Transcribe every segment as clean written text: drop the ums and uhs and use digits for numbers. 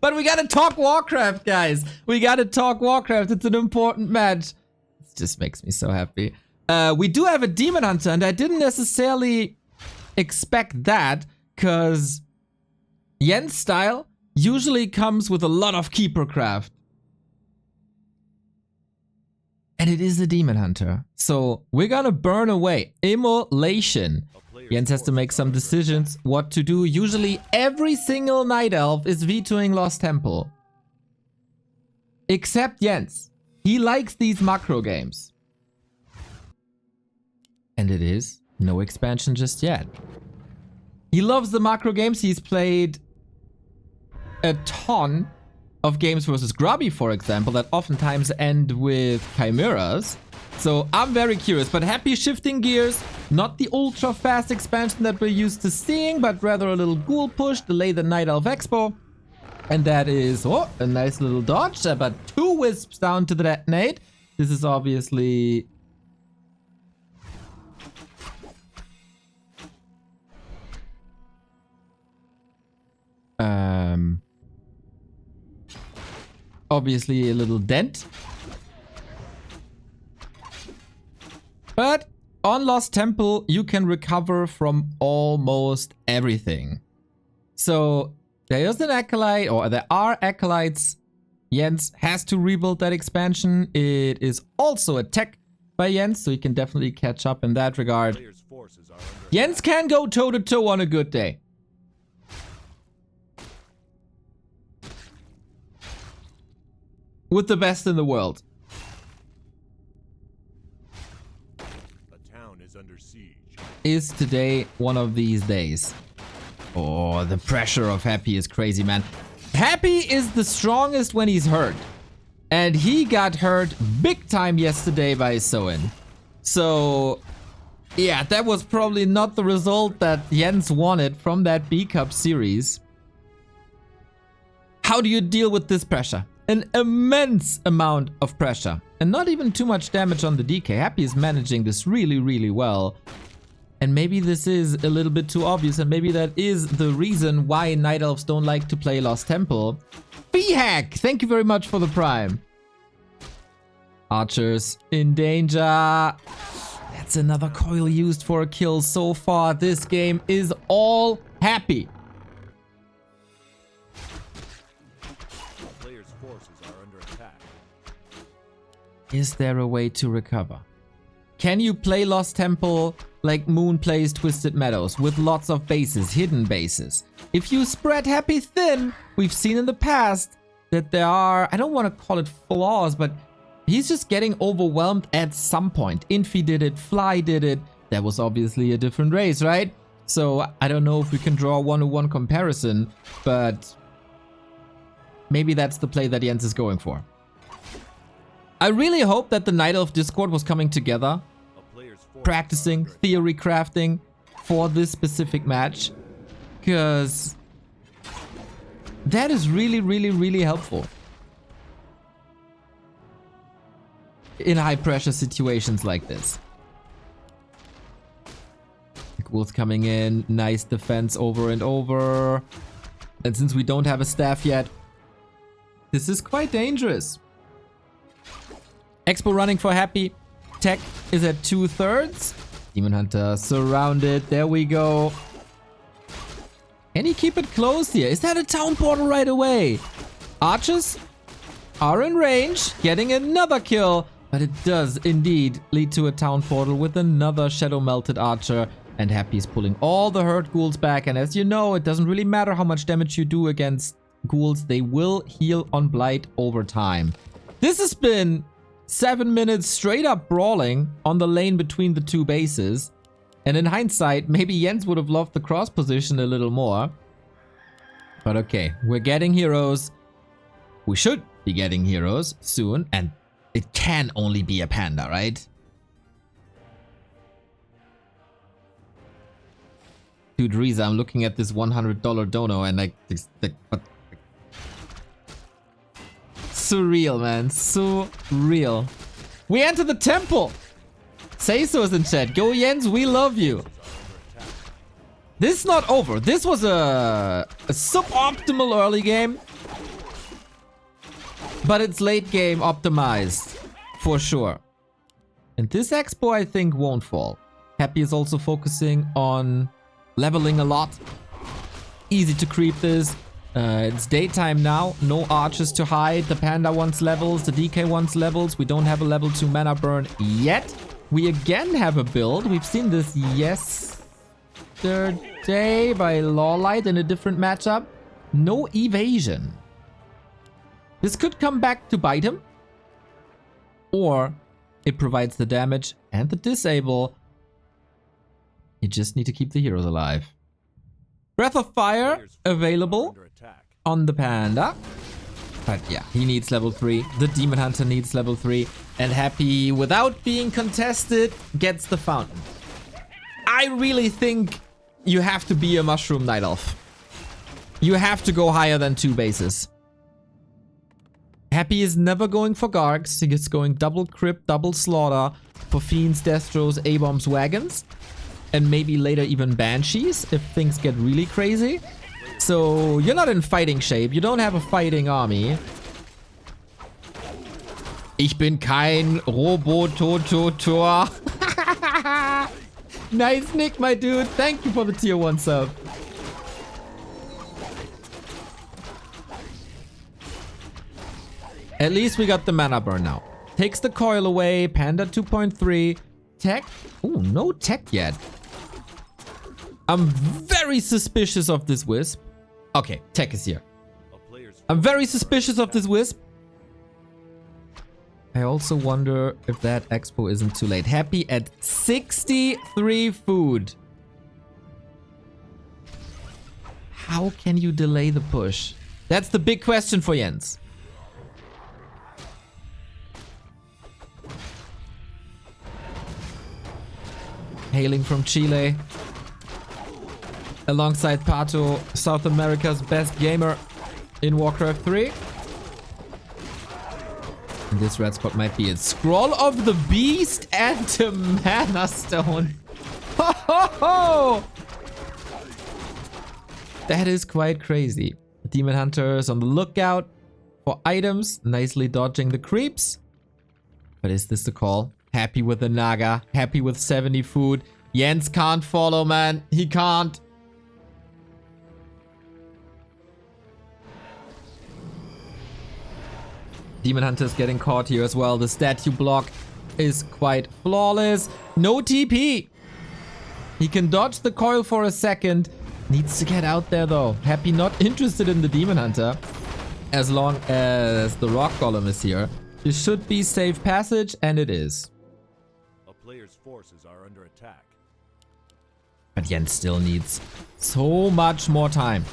But we gotta talk Warcraft, guys. We gotta talk Warcraft. It's an important match. It just makes me so happy. We do have a Demon Hunter, and I didn't necessarily expect that, because Jens' style usually comes with a lot of Keeper Craft. And it is a Demon Hunter. So we're gonna burn away. Immolation. Jens has to make some decisions what to do. Usually every single Night Elf is vetoing Lost Temple. Except Jens. He likes these macro games. And it is no expansion just yet. He loves the macro games. He's played a ton of games versus Grubby, for example, that oftentimes end with Chimeras. So I'm very curious, but happy shifting gears. Not the ultra fast expansion that we're used to seeing, but rather a little ghoul push, delay the Night Elf Expo. And that is, oh, a nice little dodge, but 2 wisps down to the detonate. This is obviously... obviously a little dent. But on Lost Temple, you can recover from almost everything. So there is an Acolyte, or there are Acolytes. Jens has to rebuild that expansion. It is also a tech by Jens, so he can definitely catch up in that regard. Jens can go toe-to-toe on a good day. With the best in the world. A town is under siege. Is today one of these days? Oh, the pressure of Happy is crazy, man. Happy is the strongest when he's hurt. And he got hurt big time yesterday by Soin. So, yeah, that was probably not the result that Jens wanted from that B-Cup series. How do you deal with this pressure? An immense amount of pressure. And not even too much damage on the DK. Happy is managing this really, really well. And maybe this is a little bit too obvious, and maybe that is the reason why Night Elves don't like to play Lost Temple. B-Hack! Thank you very much for the prime. Archers in danger. That's another coil used for a kill so far. This game is all Happy. Is there a way to recover? Can you play Lost Temple like Moon plays Twisted Meadows, with lots of bases, hidden bases? If you spread Happy thin, we've seen in the past that there are, I don't want to call it flaws, but he's just getting overwhelmed at some point. Infi did it, Fly did it. That was obviously a different race, right? So I don't know if we can draw a one-to-one comparison, but maybe that's the play that Jens is going for. I really hope that the Night Elf Discord was coming together, practicing, theory crafting for this specific match, because that is really, really, really helpful in high pressure situations like this. Ghouls coming in, nice defense over and over. And since we don't have a staff yet, this is quite dangerous. Expo running for Happy. Tech is at 2/3. Demon Hunter surrounded. There we go. Can he keep it close here? Is that a town portal right away? Archers are in range, getting another kill. But it does indeed lead to a town portal with another Shadow Melted Archer. And Happy's pulling all the hurt ghouls back. And as you know, it doesn't really matter how much damage you do against ghouls. They will heal on Blight over time. This has been 7 minutes straight up brawling on the lane between the two bases. And in hindsight, maybe Jens would have loved the cross position a little more. But okay, we're getting heroes. We should be getting heroes soon. And it can only be a panda, right? Dude, Riza, I'm looking at this $100 dono and like... Surreal, man. Surreal. We enter the temple. Say so is in chat. Go Jens, we love you. This is not over. This was a suboptimal early game. but it's late game optimized for sure. And this expo, I think, won't fall. Happy is also focusing on leveling a lot. Easy to creep this. It's daytime now. No archers to hide. The panda wants levels. The DK wants levels. We don't have a level 2 mana burn yet. We again have a build. We've seen this yesterday by Lawlight in a different matchup. No evasion. This could come back to bite him. Or it provides the damage and the disable. You just need to keep the heroes alive. Breath of Fire available on the panda. But yeah, he needs level 3. The Demon Hunter needs level 3. And Happy, without being contested, gets the fountain. I really think you have to be a Mushroom Night Elf. You have to go higher than 2 bases. Happy is never going for Gargs. He is going double Crypt, double Slaughter for Fiends, Destros, A-Bombs, Wagons. And maybe later even Banshees if things get really crazy. So you're not in fighting shape. You don't have a fighting army. Ich bin kein Robototor. Nice Nick, my dude. Thank you for the tier 1 sub. At least we got the mana burn now. Takes the coil away. Panda 2.3. Tech. Oh, no tech yet. I'm very suspicious of this Wisp. Okay, tech is here. I'm very suspicious of this Wisp. I also wonder if that expo isn't too late. Happy at 63 food. How can you delay the push? That's the big question for Jens. Hailing from Chile. Alongside Pato, South America's best gamer in Warcraft 3. And this red spot might be it. Scroll of the Beast and a Mana Stone. Ho ho ho! That is quite crazy. Demon Hunter is on the lookout for items, nicely dodging the creeps. But is this the call? Happy with the Naga, happy with 70 food. Jens can't follow, man. He can't. Demon Hunter is getting caught here as well. The statue block is quite flawless. No TP. He can dodge the coil for a second. Needs to get out there though. Happy not interested in the Demon Hunter. As long as the rock golem is here. This should be safe passage, and it is. A player's forces are under attack. But Jens still needs so much more time.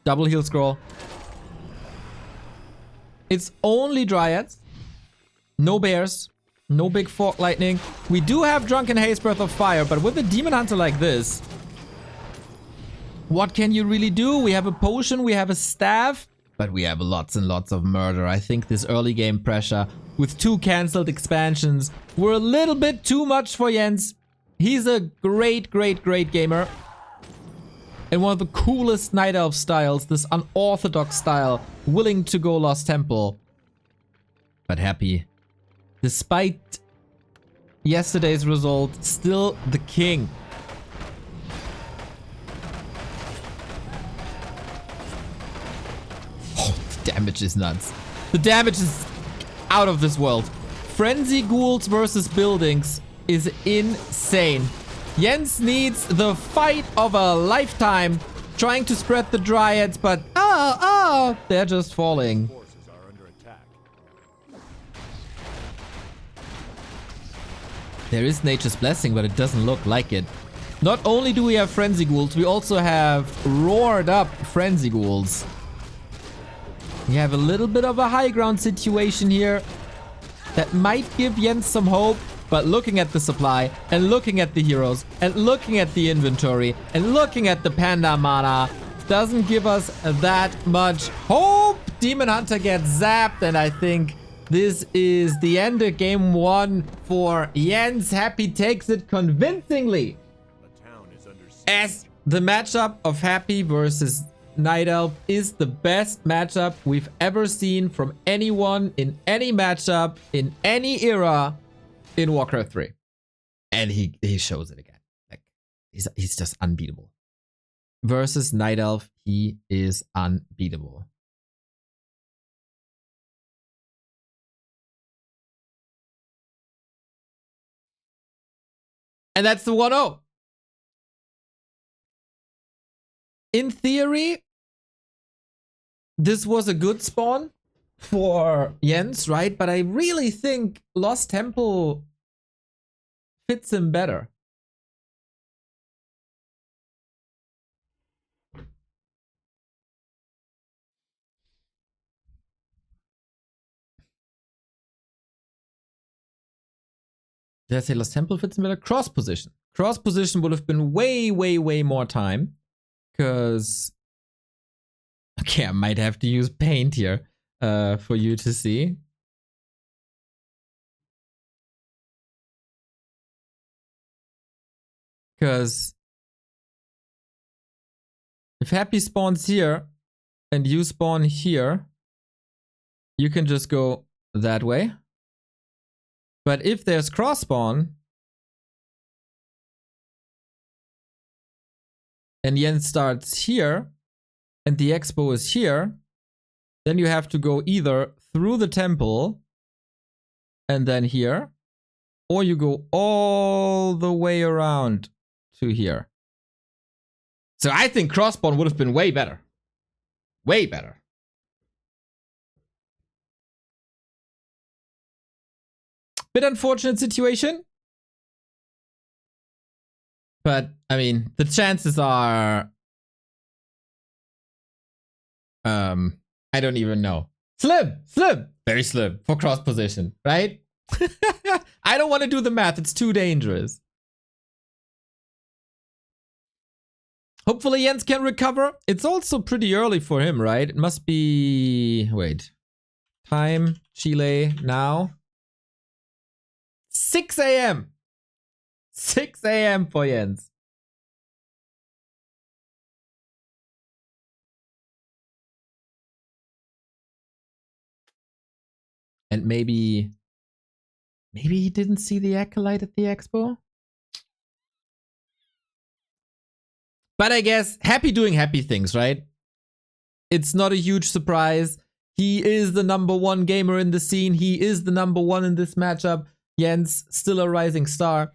Double heal scroll. It's only Dryads. No bears. No big fork lightning. We do have Drunken Haze, Breath of Fire, but with a Demon Hunter like this, what can you really do? We have a potion, we have a staff, but we have lots and lots of murder. I think this early game pressure with 2 cancelled expansions were a little bit too much for Jens. He's a great, great, great gamer. And one of the coolest Night Elf styles, this unorthodox style, willing to go Lost Temple. But Happy, despite yesterday's result, still the king. Oh, the damage is nuts. The damage is out of this world. Frenzy Ghouls versus Buildings is insane. Jens needs the fight of a lifetime, trying to spread the Dryads, but they're just falling. Forces are under attack. There is Nature's Blessing, but it doesn't look like it. Not only do we have Frenzy Ghouls, we also have roared up Frenzy Ghouls. We have a little bit of a high ground situation here that might give Jens some hope. But looking at the supply, and looking at the heroes, and looking at the inventory, and looking at the panda mana, doesn't give us that much hope. Demon Hunter gets zapped, and I think this is the end of game 1 for Jens. Happy takes it convincingly The town is under siege. as the matchup of Happy versus Night Elf is the best matchup we've ever seen from anyone in any matchup in any era in Warcraft 3. And he shows it again. Like he's just unbeatable. Versus Night Elf, he is unbeatable. And that's the 1-0. In theory, this was a good spawn for Jens, right? But I really think Lost Temple fits him better. Did I say Lost Temple fits him better? Cross position. Cross position would have been way, way, way more time. Because... Okay, I might have to use paint here for you to see. Because if Happy spawns here and you spawn here, you can just go that way. But if there's cross spawn and Jens starts here and the expo is here, then you have to go either through the temple and then here, or you go all the way around to here. So I think cross spawn would have been way better. Way better. Bit unfortunate situation. But, I mean, the chances are... I don't even know. Slim! Very slim for cross position, right? I don't want to do the math. It's too dangerous. Hopefully Jens can recover. It's also pretty early for him, right? It must be... Wait. Time, Chile, now. 6 a.m. 6 a.m. for Jens. And maybe he didn't see the Acolyte at the expo? But I guess happy doing happy things, right? It's not a huge surprise. He is the #1 gamer in the scene. He is the #1 in this matchup. Jens, still a rising star.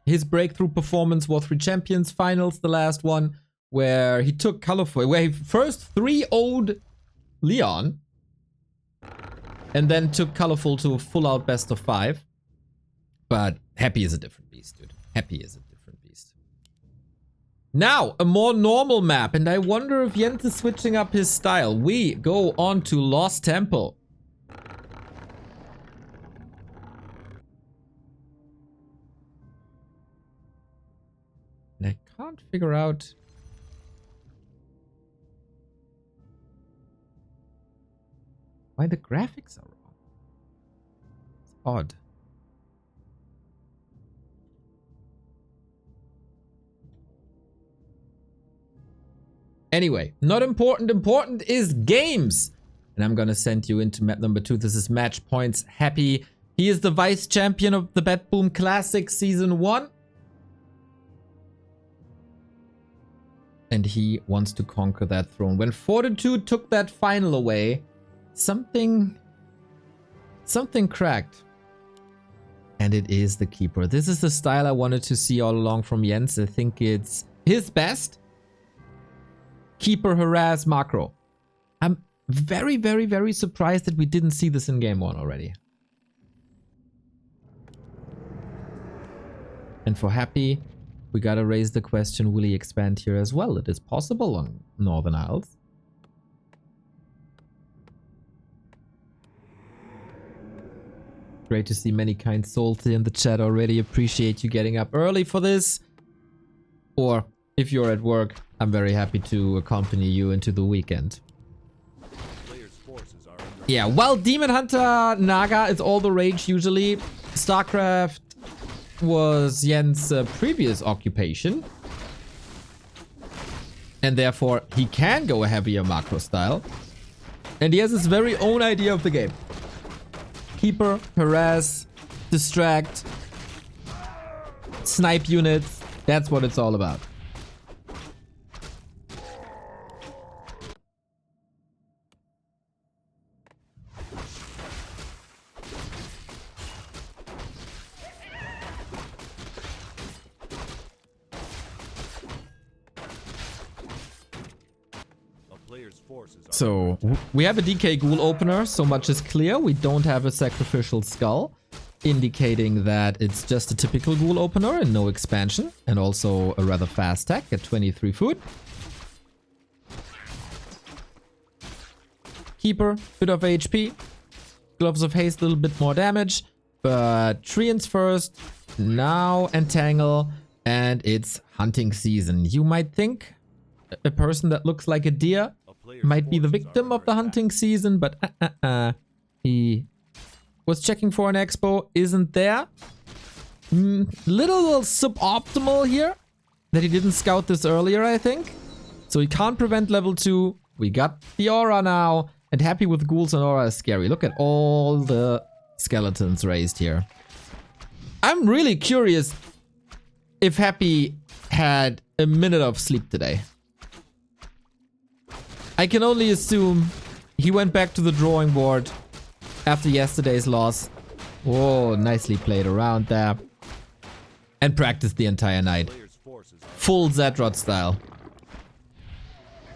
His breakthrough performance was 3 Champions Finals, the last one, where he took Colorful, where he first 3-0'd Leon, and then took Colorful to a full-out best of 5. But Happy is a different beast, dude. Happy is a different beast. Now, a more normal map, and I wonder if Jens is switching up his style. We go on to Lost Temple. And I can't figure out... why the graphics are wrong. It's odd. Anyway, not important. Important is games. And I'm gonna send you into map number 2. This is Match Points Happy. He is the vice champion of the BetBoom Classic Season 1. And he wants to conquer that throne. When Fortitude took that final away, something cracked. And it is the Keeper. This is the style I wanted to see all along from Jens. I think it's his best. Keeper, harass, macro. I'm very, very, very surprised that we didn't see this in game 1 already. And for Happy, we gotta raise the question, will he expand here as well? It is possible on Northern Isles. Great to see many kind souls in the chat already. Appreciate you getting up early for this. Or if you're at work, I'm very happy to accompany you into the weekend. Yeah, well, Demon Hunter Naga is all the rage usually. StarCraft was Jens' previous occupation. And therefore, he can go a heavier macro style. And he has his very own idea of the game. Keeper, harass, distract, snipe units. That's what it's all about. So, we have a DK Ghoul opener, so much is clear. We don't have a Sacrificial Skull, indicating that it's just a typical Ghoul opener and no expansion. And also a rather fast tech at 23 food. Keeper, bit of HP. Gloves of Haste, a little bit more damage. But Treants first, now Entangle, and it's hunting season. You might think a person that looks like a deer might be the victim of the hunting season, but he was checking for an expo, isn't there. Little suboptimal here that he didn't scout this earlier, I think. So he can't prevent level 2. We got the aura now, and happy with ghouls and aura is scary. Look at all the skeletons raised here. I'm really curious if Happy had a minute of sleep today. I can only assume he went back to the drawing board after yesterday's loss. Whoa, nicely played around there. And practiced the entire night. Full Zadrod style.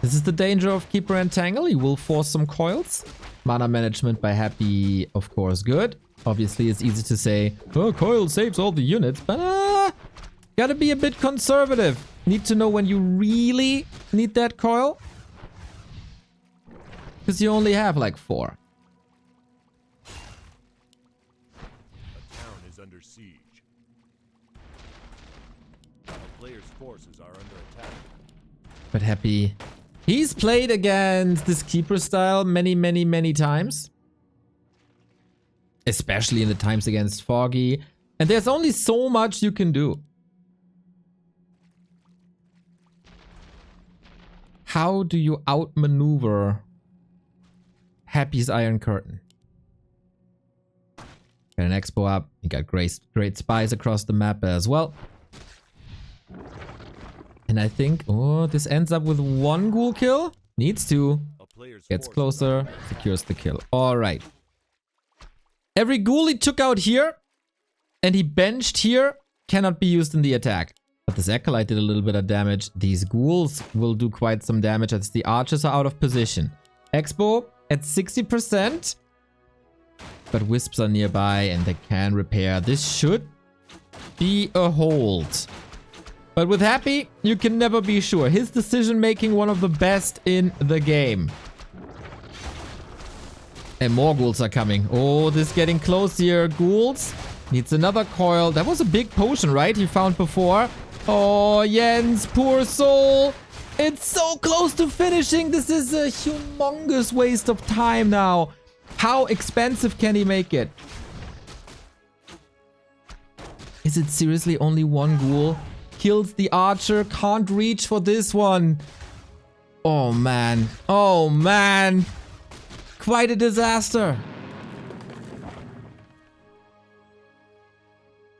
This is the danger of Keeper Entangle. He will force some coils. Mana management by Happy, of course, good. Obviously, it's easy to say, oh, coil saves all the units, but gotta be a bit conservative. Need to know when you really need that coil. Because you only have like 4. A town is under siege. A player's forces are under attack. But Happy, he's played against this Keeper style many times. Especially in the times against Foggy. And there's only so much you can do. How do you outmaneuver Happy's Iron Curtain? Got an expo up. You got great spies across the map as well. And I think, oh, this ends up with 1 ghoul kill. Needs to. Gets closer. Secures the kill. All right. Every ghoul he took out here and he benched here cannot be used in the attack. But this Acolyte did a little bit of damage. These ghouls will do quite some damage as the archers are out of position. Expo at 60%. But wisps are nearby and they can repair. This should be a hold. But with Happy, you can never be sure. His decision making one of the best in the game. And more ghouls are coming. Oh, this is getting close here. Ghouls. Needs another coil. That was a big potion, right? He found before. Oh, Jens, poor soul. It's so close to finishing. This is a humongous waste of time now. How expensive can he make it? Is it seriously only 1 ghoul? Kills the archer. Can't reach for this one. Oh, man. Oh, man. Quite a disaster.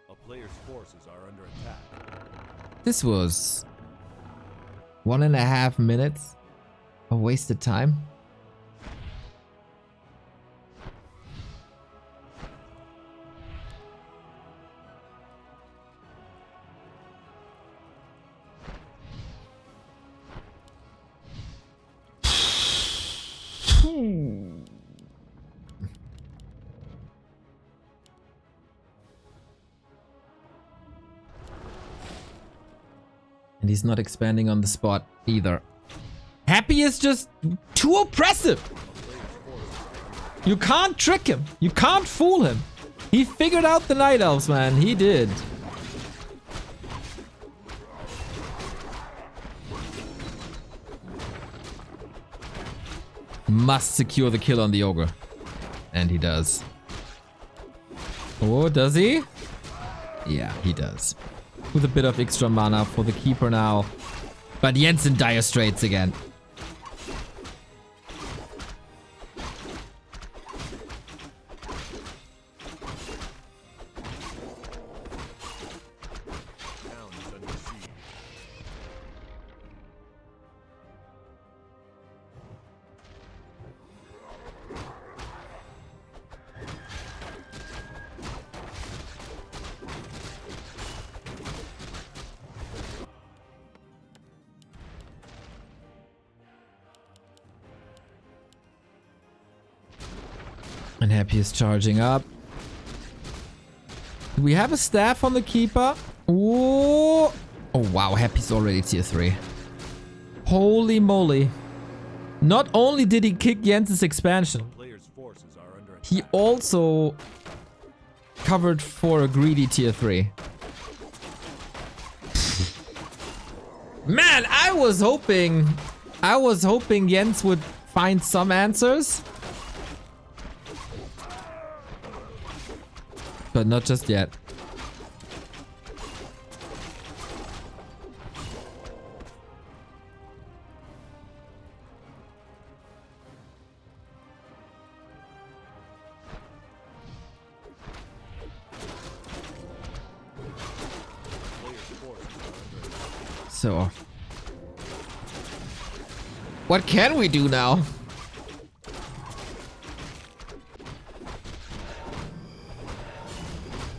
A player's forces are under attack. This was 1.5 minutes of wasted time. And he's not expanding on the spot either. Happy is just too oppressive. You can't trick him. You can't fool him. He figured out the Night Elves, man. He did. Must secure the kill on the Ogre. And he does. Oh, does he? Yeah, he does. With a bit of extra mana for the Keeper now. But Jens in dire straits again. Town is under siege. And Happy is charging up. Do we have a staff on the keeper? Ooh. Oh wow, Happy's already tier 3. Holy moly. Not only did he kick Jens's expansion, Players' forces are under attack. he also covered for a greedy tier 3. Man, I was hoping Jens would find some answers. But not just yet. Players' forces are under attack. So, what can we do now?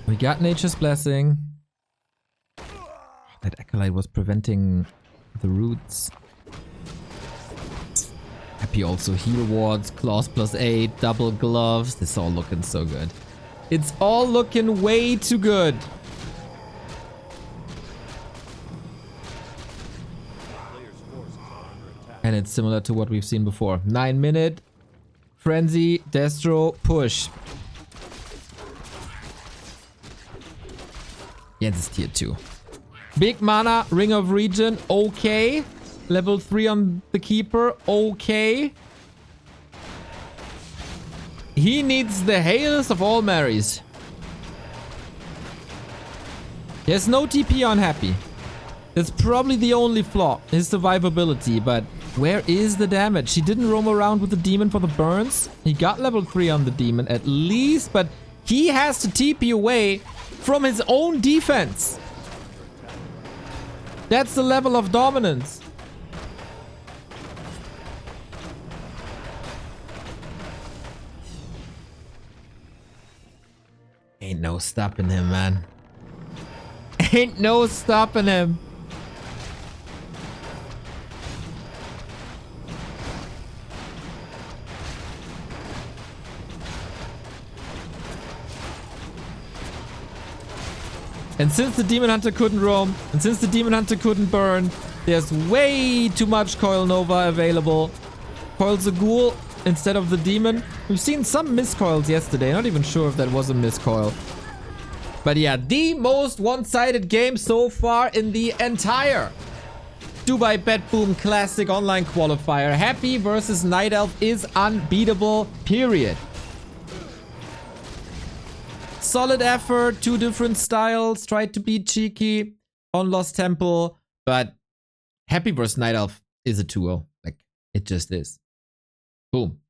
We got Nature's Blessing. That Acolyte was preventing the roots. Happy also heal wards, claws +8, double gloves. This is all looking so good. It's all looking way too good. Players' forces are under attack. And it's similar to what we've seen before. 9-minute, Frenzy, Destro, push. Jens is tier 2. Big mana, Ring of Region, okay. Level 3 on the Keeper, okay. He needs the Hails of all Marys. There's no TP on Happy. That's probably the only flaw, his survivability, but where is the damage? He didn't roam around with the demon for the burns. He got level 3 on the demon at least, but he has to TP away from his own defense. That's the level of dominance. Ain't no stopping him, man. Ain't no stopping him. And since the Demon Hunter couldn't roam, and since the Demon Hunter couldn't burn, there's way too much Coil Nova available. Coil Zagul instead of the Demon. We've seen some miscoils yesterday. Not even sure if that was a miscoil. But yeah, the most one-sided game so far in the entire Dubai BetBoom Classic Online Qualifier. Happy versus Night Elf is unbeatable, period. Solid effort, two different styles, tried to be cheeky on Lost Temple, but Happy vs Night Elf is a 2-0. Like, it just is. Boom.